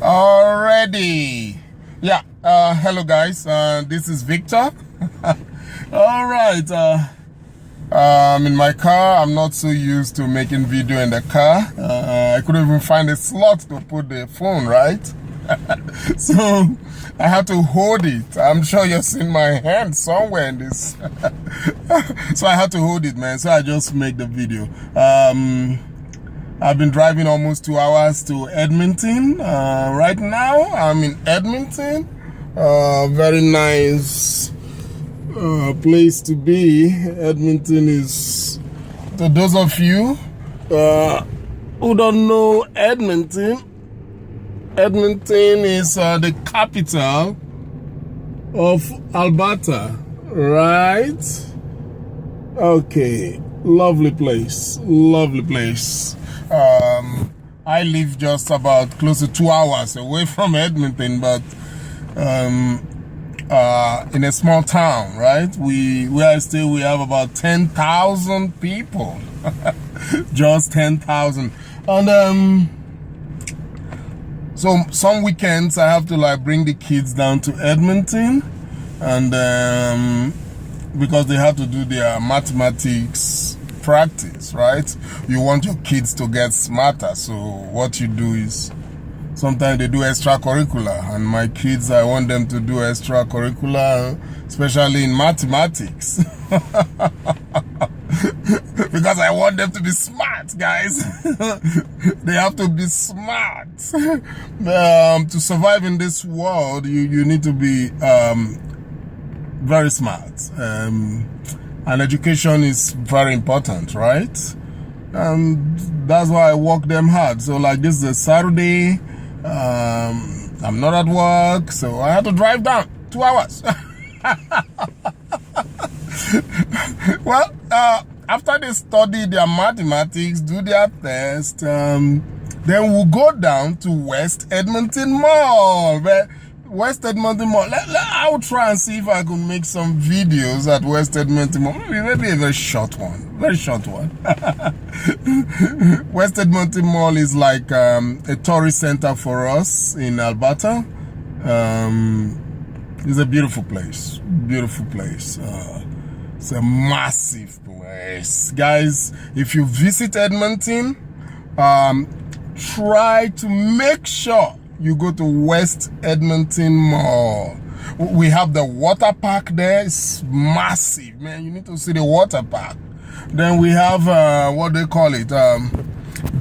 Already. Yeah. Hello guys. This is Victor. All right. I'm in my car. I'm not so used to making video in the car. I couldn't even find a slot to put the phone, right? So I had to hold it. I'm sure you've seen my hand somewhere in this. So I had to hold it, man. So I just make the video. I've been driving almost 2 hours to Edmonton. Right now, I'm in Edmonton. Very nice place to be. Edmonton is, to those of you who don't know Edmonton, Edmonton is the capital of Alberta, right? Okay, lovely place, lovely place. I live just about close to 2 hours away from Edmonton, but in a small town, right? Where I stay, we have about 10,000 people. Just 10,000. And so some weekends I have to like bring the kids down to Edmonton, and because they have to do their mathematics practice, right? You want your kids to get smarter, so what you do is sometimes they do extracurricular, and my kids, I want them to do extracurricular, especially in mathematics. Because I want them to be smart, guys. They have to be smart. To survive in this world, you need to be very smart. And education is very important, right? And that's why I work them hard. So like this is a Saturday, I'm not at work, so I have to drive down 2 hours. Well, after they study their mathematics, do their test, then we'll go down to West Edmonton Mall. West Edmonton Mall. I'll try and see if I can make some videos at West Edmonton Mall. Maybe a very short one. Very short one. West Edmonton Mall is like a tourist center for us in Alberta. It's a beautiful place. Beautiful place. It's a massive place. Guys, if you visit Edmonton, try to make sure you go to West Edmonton Mall. We have the water park there. It's massive, man. You need to see the water park. Then we have, what they call it,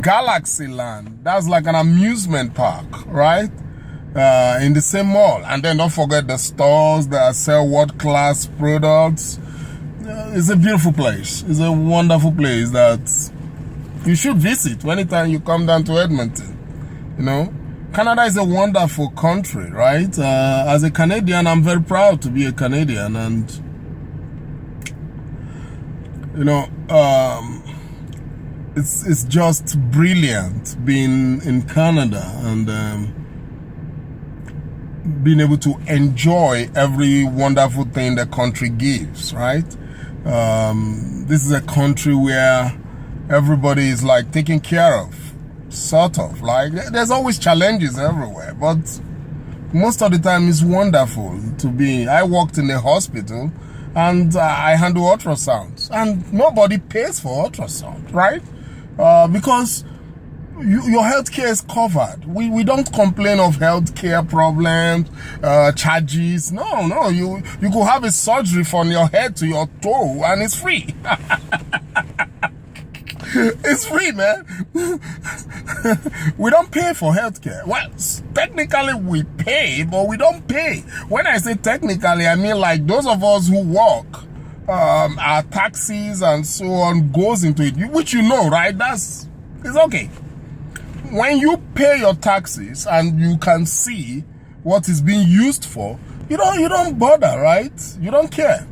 Galaxyland. That's like an amusement park, right? In the same mall. And then don't forget the stores that sell world-class products. It's a beautiful place. It's a wonderful place that you should visit anytime you come down to Edmonton. You know, Canada is a wonderful country, right? As a Canadian, I'm very proud to be a Canadian, and you know, it's just brilliant being in Canada and being able to enjoy every wonderful thing the country gives, right? This is a country where everybody is like taken care of, sort of. Like there's always challenges everywhere, but most of the time it's wonderful to be. I worked in the hospital and I handle ultrasounds, and nobody pays for ultrasound, right? Because your healthcare is covered. We don't complain of healthcare problems, charges. No, you could have a surgery from your head to your toe and it's free. It's free, man. We don't pay for healthcare. Well, technically we pay, but we don't pay. When I say technically, I mean like those of us who work, our taxes and so on goes into it, which you know, right? It's okay. When you pay your taxes and you can see what is being used for, you don't bother, right? You don't care.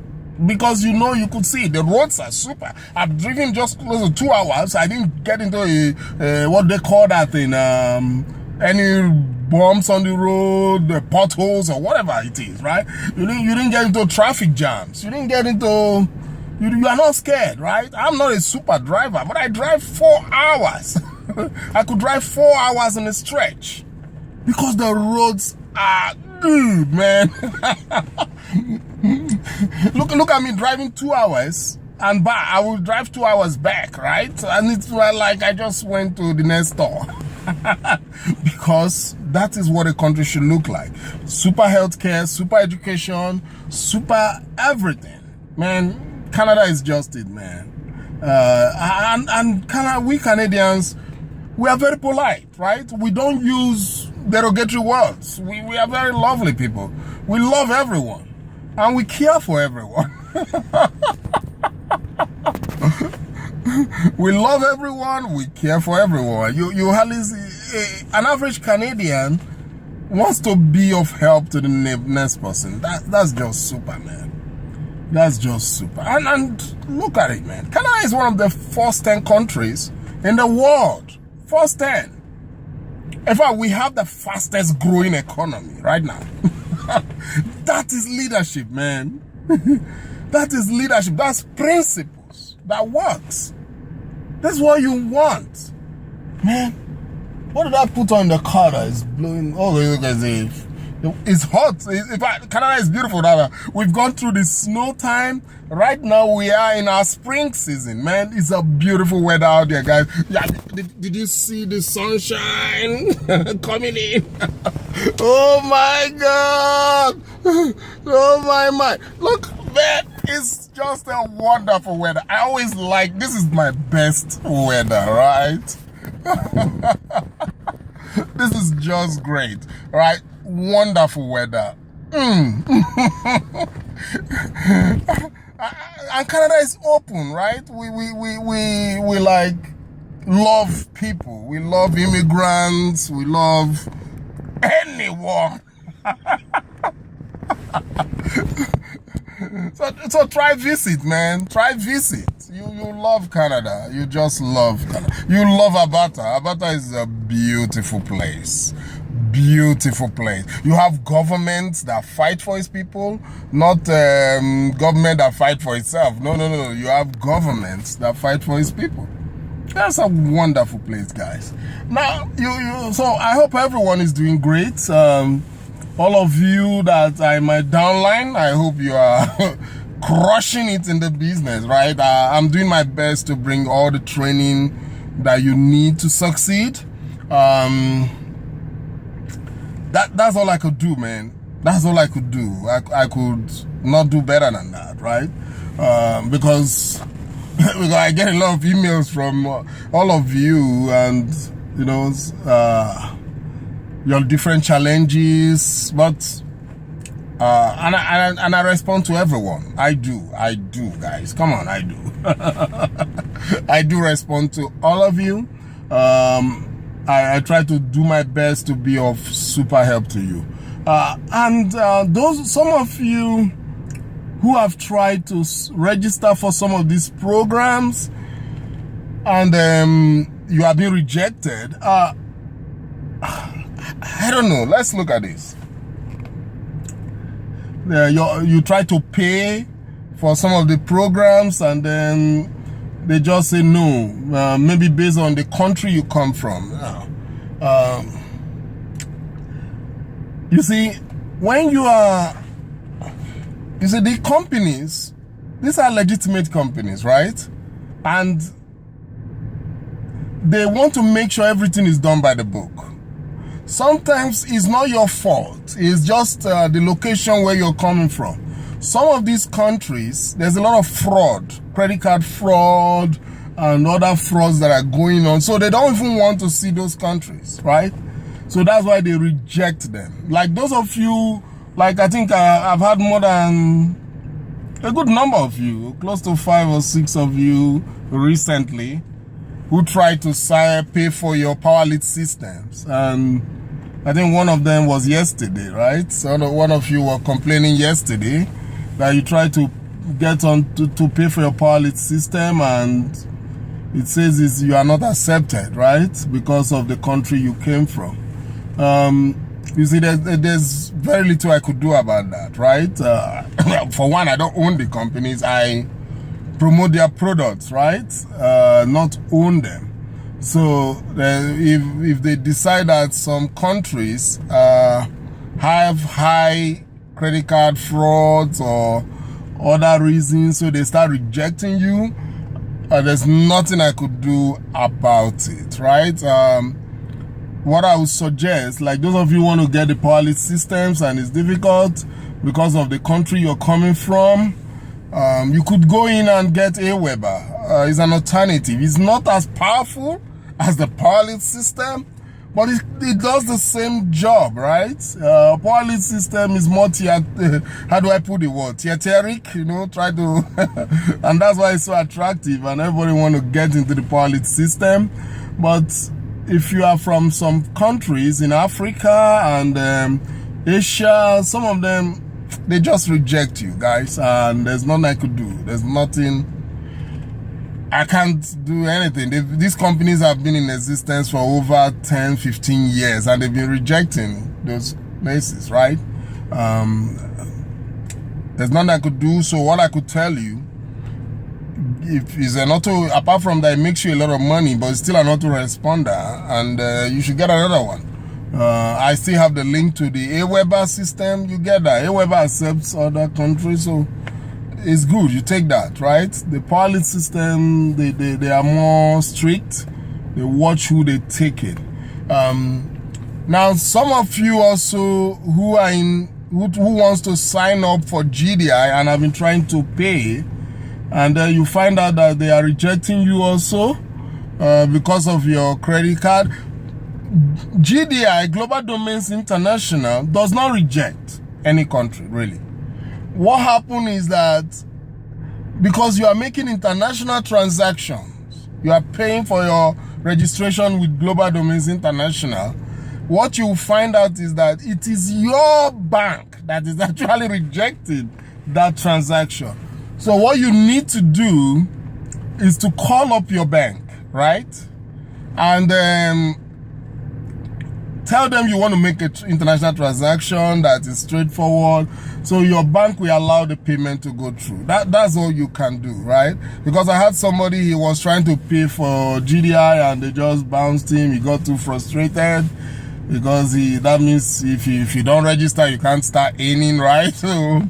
Because you know you could see the roads are super. I've driven just close to 2 hours. I didn't get into a what they call that thing, any bumps on the road, the potholes or whatever it is, right? You didn't get into traffic jams. You didn't get into. You are not scared, right? I'm not a super driver, but I drive 4 hours. I could drive 4 hours in a stretch. because the roads are good, man. Look at me driving 2 hours and back. I will drive 2 hours back, right? And it's like I just went to the next store. Because that is what a country should look like. Super healthcare, super education, super everything. Man, Canada is just it, man. And Canada, we Canadians, we are very polite, right? We don't use derogatory words. We are very lovely people. We love everyone. And we care for everyone. We love everyone. We care for everyone. You hardly see an average Canadian wants to be of help to the next person. That's just super, man. That's just super. And look at it, man. Canada is one of the first 10 countries in the world. First 10. In fact, we have the fastest growing economy right now. That is leadership, man. That is leadership. That's principles. That works. That's what you want. Man, what did I put on the car that is blowing? Oh, look at this. It's hot. In fact, Canada is beautiful. We've gone through the snow time. Right now, we are in our spring season, man. It's a beautiful weather out there, guys. Yeah, did you see the sunshine coming in? Oh, my God. Oh, my. Look, man, it's just a wonderful weather. I always like, this is my best weather, right? This is just great, right? Wonderful weather. And Canada is open, right? We like love people. We love immigrants. We love anyone. So try visit, man. Try visit. You love Canada. You just love Canada. You love Alberta. Alberta is a beautiful place. Beautiful place. You have governments that fight for its people, not government that fight for itself. No. You have governments that fight for its people. That's a wonderful place, guys. Now, so I hope everyone is doing great. All of you that are in my downline, I hope you are crushing it in the business, right? I'm doing my best to bring all the training that you need to succeed. That's all I could do, man. That's all I could do. I could not do better than that, right? Because I get a lot of emails from all of you, and you know, your different challenges, but and I respond to everyone. I do, guys. Come on, I do. I do respond to all of you. I try to do my best to be of super help to you. Some of you who have tried to register for some of these programs and you have been rejected. I don't know. Let's look at this. You try to pay for some of the programs and then they just say no, maybe based on the country you come from. You see, when you see the companies, these are legitimate companies, right? And they want to make sure everything is done by the book. Sometimes it's not your fault. It's just the location where you're coming from. Some of these countries, there's a lot of fraud, credit card fraud and other frauds that are going on. So they don't even want to see those countries, right? So that's why they reject them. Like those of you, like I think I've had more than a good number of you, close to 5 or 6 of you recently, who tried to pay for your power lead systems. And I think one of them was yesterday, right? So one of you were complaining yesterday that you try to get on to pay for your power lead system and it says you are not accepted, right? Because of the country you came from. You see, there's very little I could do about that, right? For one, I don't own the companies. I promote their products, right? Not own them. So if they decide that some countries have high credit card frauds or other reasons, so they start rejecting you, there's nothing I could do about it, right? What I would suggest, like those of you who want to get the Powerlead systems and it's difficult because of the country you're coming from, you could go in and get Aweber. It's an alternative. It's not as powerful as the Powerlead system, but it does the same job, right? Powerlead system is more how do I put the word? Theateric, you know, try to, and that's why it's so attractive and everybody want to get into the Powerlead system. But if you are from some countries in Africa and Asia, some of them, they just reject you guys, and there's nothing I could do. There's nothing, I can't do anything. These companies have been in existence for over 10, 15 years, and they've been rejecting those places, right? There's nothing I could do. So what I could tell you, if it's an auto, apart from that, it makes you a lot of money, but it's still an autoresponder, and you should get another one. I still have the link to the Aweber system. You get that. Aweber accepts other countries, so it's good. You take that, right? The Powerlead system, they are more strict. They watch who they take it. Now, some of you also who are who wants to sign up for GDI and have been trying to pay, and you find out that they are rejecting you also because of your credit card. GDI, Global Domains International, does not reject any country, really. What happened is that because you are making international transactions, you are paying for your registration with Global Domains International, what you find out is that it is your bank that is actually rejecting that transaction. So what you need to do is to call up your bank, right? And tell them you want to make an international transaction that is straightforward, so your bank will allow the payment to go through. That's all you can do, right? Because I had somebody, he was trying to pay for GDI and they just bounced him. He got too frustrated because that means if you don't register, you can't start earning, right? So,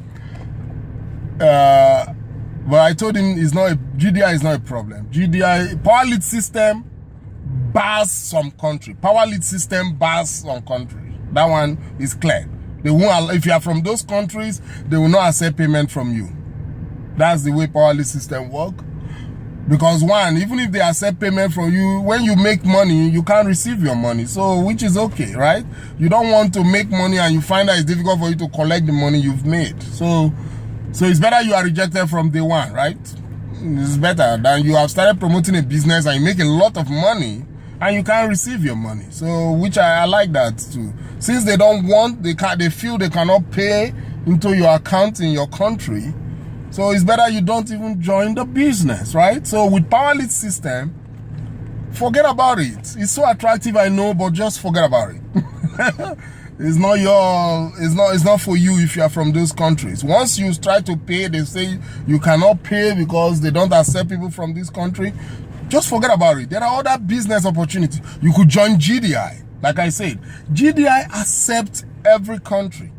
but I told him GDI is not a problem. GDI, Powerlead system bars some country. Powerlead system bars some country. That one is clear. They won't, if you are from those countries, they will not accept payment from you. That's the way Powerlead system work. Because one, even if they accept payment from you, when you make money, you can't receive your money. So, which is okay, right? You don't want to make money and you find that it's difficult for you to collect the money you've made. So it's better you are rejected from day one, right? It's better than you have started promoting a business and you make a lot of money and you can't receive your money. So, which I like that too. Since they don't want, they feel they cannot pay into your account in your country. So it's better you don't even join the business, right? So with Powerlead system, forget about it. It's so attractive, I know, but just forget about it. It's not for you if you are from those countries. Once you try to pay, they say you cannot pay because they don't accept people from this country. Just forget about it. There are other business opportunities. You could join GDI. Like I said, GDI accepts every country.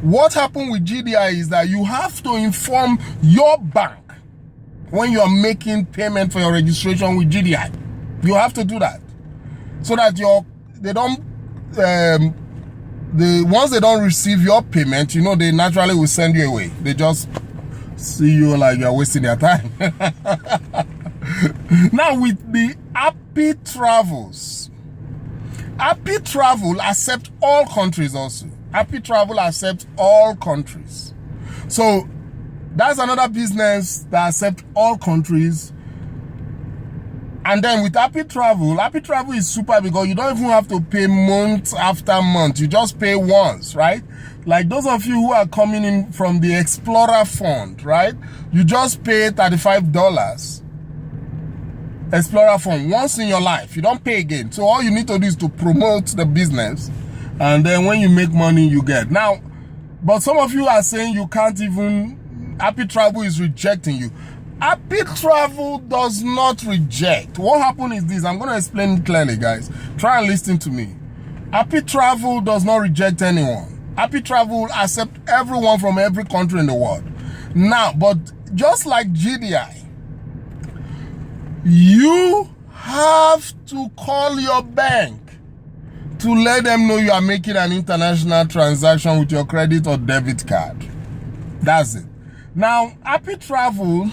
What happened with GDI is that you have to inform your bank when you are making payment for your registration with GDI. You have to do that so that once they don't receive your payment, you know, they naturally will send you away. They just see you like you're wasting their time. Now with the Happy Travels, Happy Travel accepts all countries also. Happy Travel accepts all countries. So that's another business that accepts all countries. And then with Happy Travel is super because you don't even have to pay month after month. You just pay once, right? Like those of you who are coming in from the Explorer Fund, right? You just pay $35. Explorer Fund once in your life. You don't pay again. So all you need to do is to promote the business. And then when you make money, you get. Now, but some of you are saying you can't even, Happy Travel is rejecting you. Happy Travel does not reject. What happened is this. I'm going to explain it clearly, guys. Try and listen to me. Happy Travel does not reject anyone. Happy Travel will accept everyone from every country in the world. Now, but just like GDI, you have to call your bank to let them know you are making an international transaction with your credit or debit card. That's it. Now, Happy Travel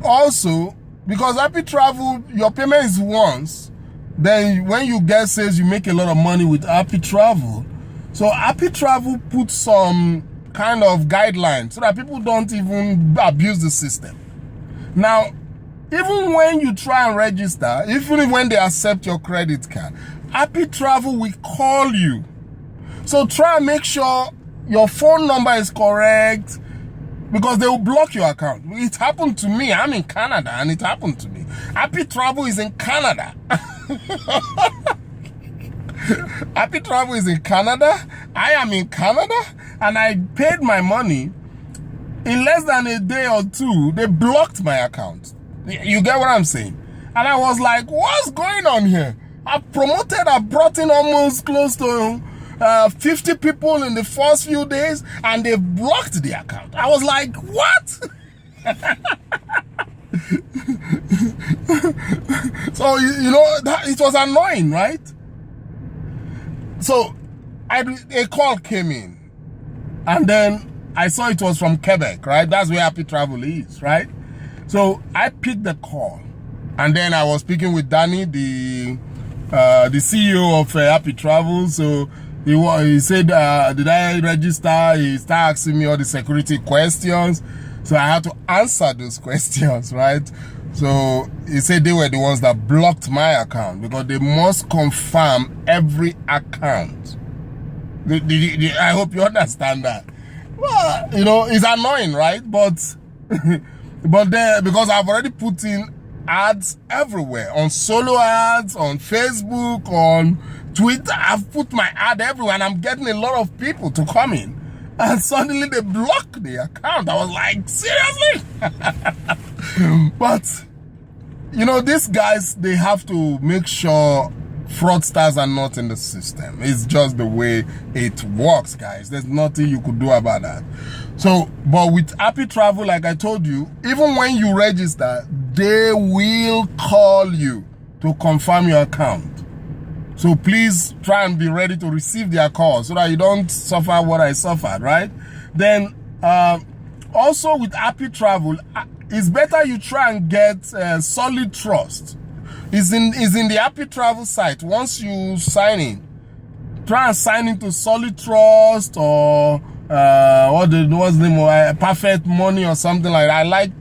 also, because Happy Travel, your payment is once, then when you get sales, you make a lot of money with Happy Travel. So Happy Travel puts some kind of guidelines so that people don't even abuse the system. Now, even when you try and register, even when they accept your credit card, Happy Travel will call you. So try and make sure your phone number is correct, because they will block your account. It happened to me. I'm in Canada and it happened to me. Happy Travel is in Canada. Happy Travel is in Canada. I am in Canada and I paid my money. In less than a day or two, they blocked my account. You get what I'm saying? And I was like, what's going on here? I brought in almost close to 50 people in the first few days, and they blocked the account. I was like, what? So, you know, it was annoying, right? So, a call came in, and then I saw it was from Quebec, right? That's where Happy Travel is, right? So, I picked the call, and then I was speaking with Danny, the CEO of Happy Travel. So, he said, did I register? He started asking me all the security questions. So I had to answer those questions, right? So he said they were the ones that blocked my account because they must confirm every account. I hope you understand that. Well, you know, it's annoying, right? But then, because I've already put in ads everywhere, on solo ads, on Facebook, on Twitter. I've put my ad everywhere and I'm getting a lot of people to come in, and suddenly they block the account. I was like, seriously? But you know, these guys, they have to make sure fraudsters are not in the system. It's just the way it works, guys. There's nothing you could do about that. So, but with Happy Travel, like I told you, even when you register, they will call you to confirm your account. So please try and be ready to receive their call so that you don't suffer what I suffered, right? Then also with Happy Travel, it's better you try and get solid trust. Is in the Happy Travel site. Once you sign in, try and sign into Solid Trust or what's the name, Perfect Money or something like that. I like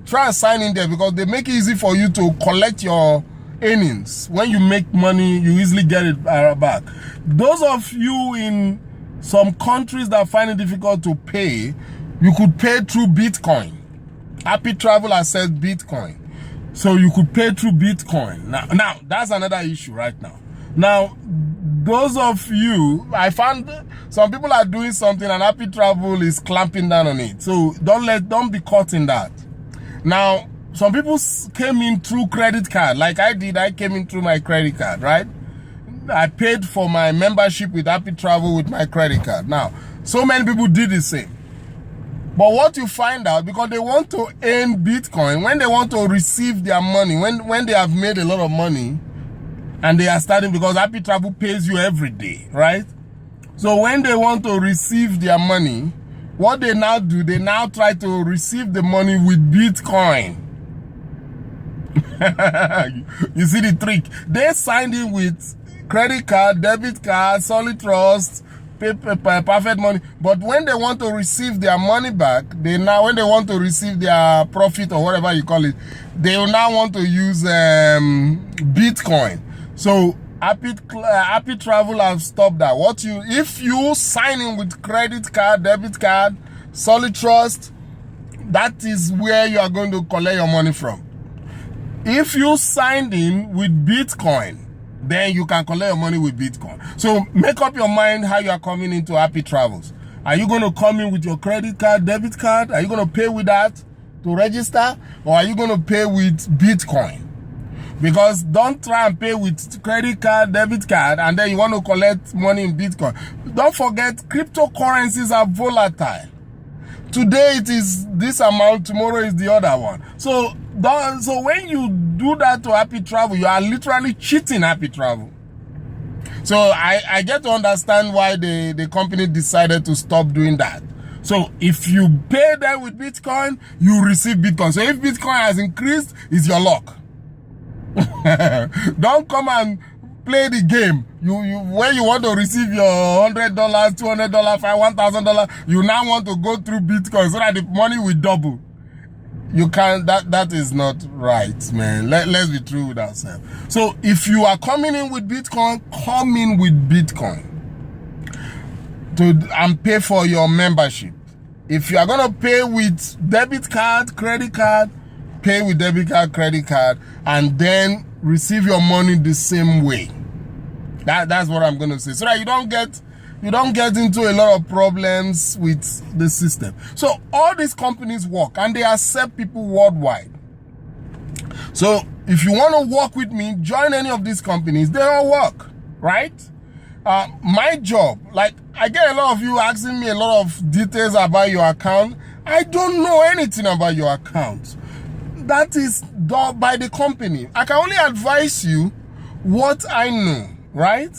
try and sign in there because they make it easy for you to collect your earnings. When you make money, you easily get it back. Those of you in some countries that find it difficult to pay, you could pay through Bitcoin. Happy Travel accepts Bitcoin. So you could pay through Bitcoin. Now that's another issue right now. Now, those of you, I found some people are doing something and Happy Travel is clamping down on it. So don't be caught in that. Now, some people came in through credit card, like I did. I came in through my credit card, right? I paid for my membership with Happy Travel with my credit card. Now, so many people did the same. But what you find out, because they want to earn Bitcoin, when they want to receive their money, when they have made a lot of money, and they are starting, because Happy Travel pays you every day, right? So when they want to receive their money, what they now do, they now try to receive the money with Bitcoin. You see the trick? They signed in with credit card, debit card, Solid Trust, Perfect Money. But when they want to receive their money back, when they want to receive their profit or whatever you call it, they will now want to use Bitcoin. So Happy Travel have stopped that. If you sign in with credit card, debit card, Solid Trust, that is where you are going to collect your money from. If you signed in with Bitcoin, then you can collect your money with Bitcoin. So make up your mind how you are coming into Happy Travels. Are you going to come in with your credit card, debit card? Are you going to pay with that? to register, or are you going to pay with Bitcoin? Because don't try and pay with credit card, debit card, and then you want to collect money in Bitcoin. Don't forget, cryptocurrencies are volatile. Today it is this amount, tomorrow is the other one. So when you do that to Happy Travel, you are literally cheating Happy Travel. So I get to understand why the company decided to stop doing that. So if you pay them with Bitcoin, you receive Bitcoin. So if Bitcoin has increased, it's your luck. Don't come and play the game. When you want to receive your $100, $200, $1,000, you now want to go through Bitcoin so that the money will double. You can't. That is not right, man. Let's be true with ourselves. So if you are coming in with Bitcoin, come in with Bitcoin and pay for your membership. If you are gonna pay with debit card, credit card, pay with debit card, credit card, and then receive your money the same way. That's what I'm gonna say, so that you don't get into a lot of problems with the system. So all these companies work and they accept people worldwide. So if you want to work with me, join any of these companies. They all work, right? My job, like I get a lot of you asking me a lot of details about your account. I don't know anything about your account. That is done by the company. I can only advise you what I know, right?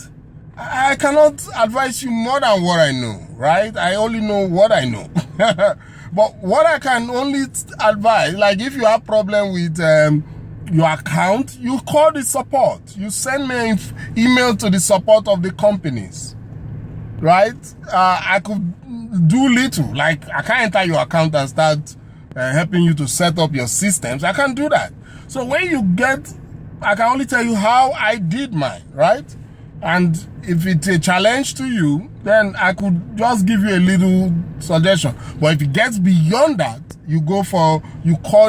I cannot advise you more than what I know, right? I only know what I know. But what I can only advise, like if you have problem with your account, you call the support. You send me an email to the support of the companies, right? I could do little, like I can't enter your account and start helping you to set up your systems. I can't do that. So when you get, I can only tell you how I did mine, right? And if it's a challenge to you, then I could just give you a little suggestion. But if it gets beyond that, you call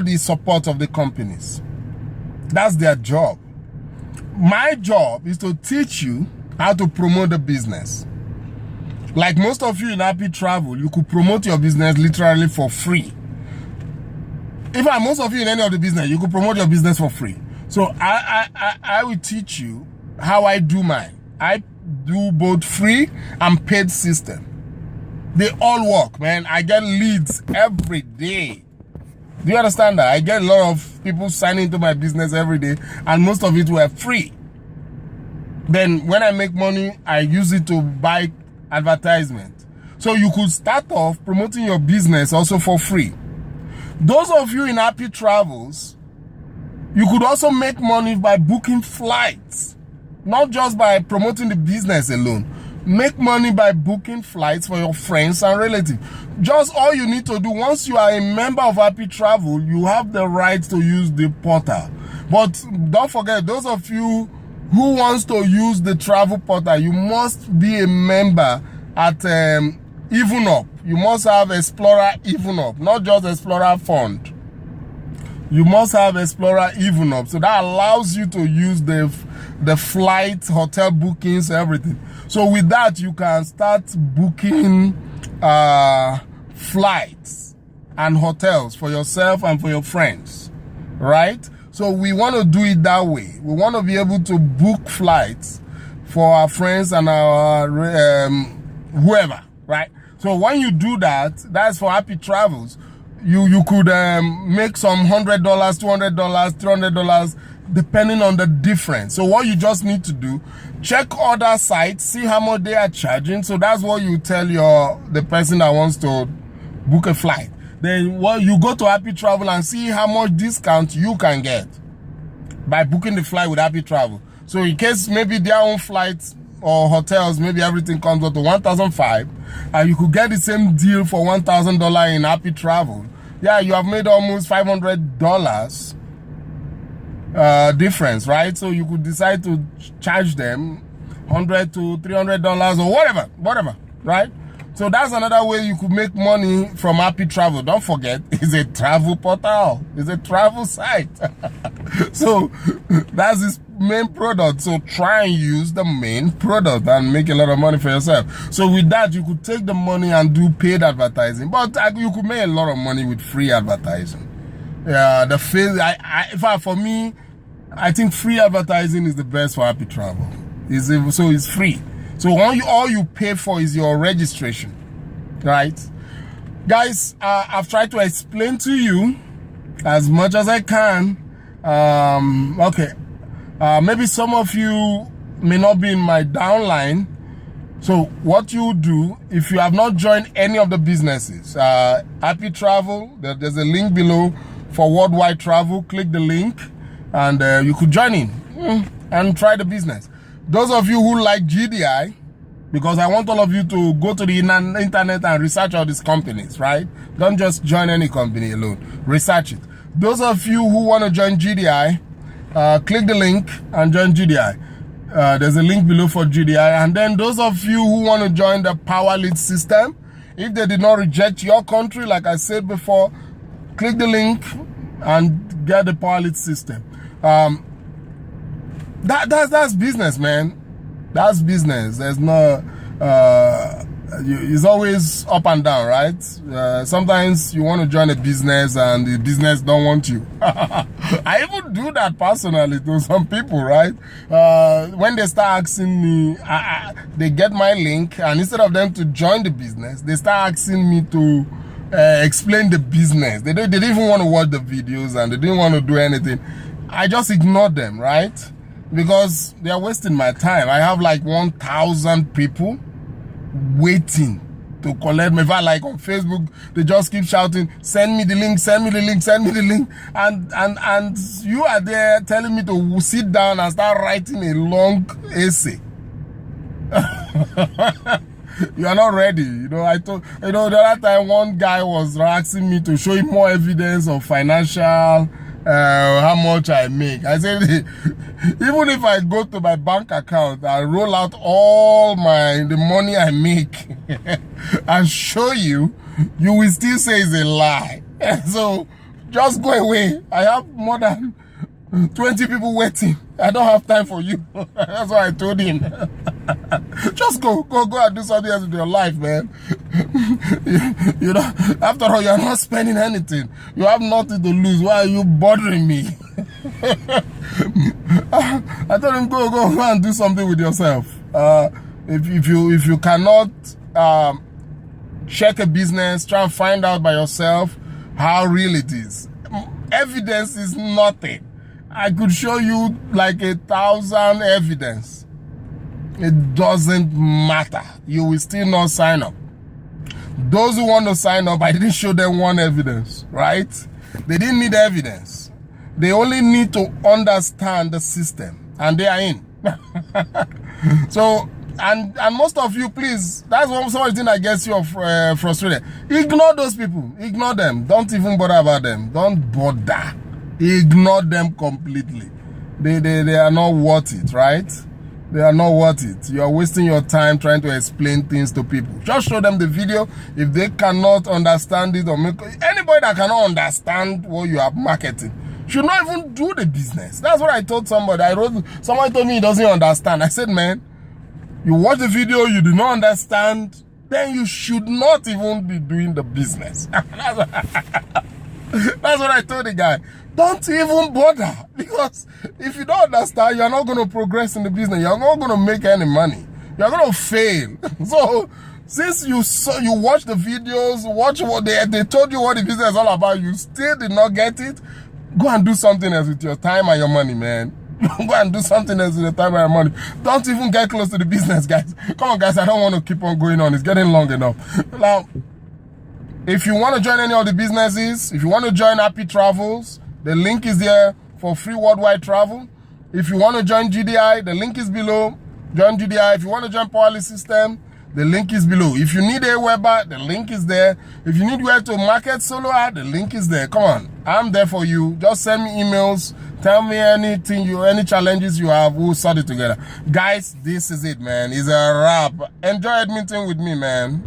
the support of the companies. That's their job. My job is to teach you how to promote the business. Like most of you in Happy Travel, you could promote your business literally for free. In fact, most of you in any of the business, you could promote your business for free. So I will teach you how I do mine. I do both free and paid system. They all work, man. I get leads every day. Do you understand that? I get a lot of people signing into my business every day, and most of it were free. Then when I make money, I use it to buy advertisement. So you could start off promoting your business also for free. Those of you in Happy Travels, you could also make money by booking flights, not just by promoting the business alone. Make money by booking flights for your friends and relatives. Just all you need to do, once you are a member of Happy Travel, you have the right to use the portal. But don't forget, those of you who wants to use the travel portal, you must be a member at Even Up. You must have Explorer Even Up, not just Explorer Fund. You must have Explorer Even Up. So that allows you to use the flight, hotel bookings, everything. So with that, you can start booking flights and hotels for yourself and for your friends, right? So we want to do it that way. We want to be able to book flights for our friends and our whoever, right? So when you do that, that's for Happy Travels. You could make some $100, $200, $300, depending on the difference. So what you just need to do, check other sites, see how much they are charging. So that's what you tell the person that wants to book a flight. Then you go to Happy Travel and see how much discount you can get by booking the flight with Happy Travel. So in case maybe their own flights or hotels, maybe everything comes up to $1,500, and you could get the same deal for $1,000 in Happy Travel. Yeah, you have made almost $500 difference, right? So you could decide to charge them $100 to $300 or whatever, right? So that's another way you could make money from Happy Travel. Don't forget, it's a travel portal. It's a travel site. So that's its main product. So try and use the main product and make a lot of money for yourself. So with that, you could take the money and do paid advertising. But you could make a lot of money with free advertising. Yeah, the face. In fact, for me, I think free advertising is the best for Happy Travel. So it's free. So all you pay for is your registration, right? Guys, I've tried to explain to you as much as I can. Okay, maybe some of you may not be in my downline. So what you do, if you have not joined any of the businesses, Happy Travel, there's a link below for worldwide travel. Click the link and you could join in and try the business. Those of you who like GDI, because I want all of you to go to the internet and research all these companies, right? Don't just join any company alone. Research it. Those of you who want to join GDI, click the link and join GDI. There's a link below for GDI. And then those of you who want to join the Power Lead system, if they did not reject your country, like I said before, click the link and get the Power Lead system. That's business, man. That's business. There's no, it's always up and down, right? Sometimes you want to join a business and the business don't want you. I even do that personally to some people, right? When they start asking me, they get my link, and instead of them to join the business, they start asking me to explain the business. They didn't even want to watch the videos and they didn't want to do anything. I just ignored them, right? Because they are wasting my time. I have like 1,000 people waiting to collect me. If I like on Facebook, they just keep shouting, send me the link, send me the link, send me the link. And you are there telling me to sit down and start writing a long essay. You are not ready. The other time one guy was asking me to show him more evidence of financial, how much I make. I said, even if I go to my bank account and roll out all the money I make and show you, you will still say it's a lie. So just go away. I have more than 20 people waiting. I don't have time for you. That's what I told him. Just go and do something else with your life, man. After all, you're not spending anything. You have nothing to lose. Why are you bothering me? I told him, go and do something with yourself. If you cannot check a business, try and find out by yourself how real it is. Evidence is nothing. I could show you like 1,000 evidence. It doesn't matter. You will still not sign up. Those who want to sign up, I didn't show them one evidence, right? They didn't need evidence. They only need to understand the system, and they are in. So, and most of you, please, that's one thing that gets you frustrated. Ignore those people. Ignore them. Don't even bother about them. Don't bother. Ignore them completely. They are not worth it, right? They are not worth it. You are wasting your time trying to explain things to people. Just show them the video. If they cannot understand it, or anybody that cannot understand what you are marketing should not even do the business. That's what I told somebody. Someone told me he doesn't understand. I said, man, you watch the video, you do not understand, then you should not even be doing the business. That's what I told the guy. Don't even bother, because if you don't understand, you're not going to progress in the business. You're not going to make any money. You're going to fail. So, since you watch the videos, watch what they told you what the business is all about, you still did not get it, go and do something else with your time and your money, man. Go and do something else with your time and your money. Don't even get close to the business, guys. Come on, guys, I don't want to keep on going on. It's getting long enough. Now, if you want to join any of the businesses, if you want to join Happy Travels, the link is there for free worldwide travel. If you want to join GDI, the link is below. Join GDI. If you want to join Power Lead system, the link is below. If you need Aweber, the link is there. If you need where to market solo ad, the link is there. Come on, I'm there for you. Just send me emails. Tell me anything, any challenges you have. We'll sort it together. Guys, this is it, man. It's a wrap. Enjoy Edmonton with me, man.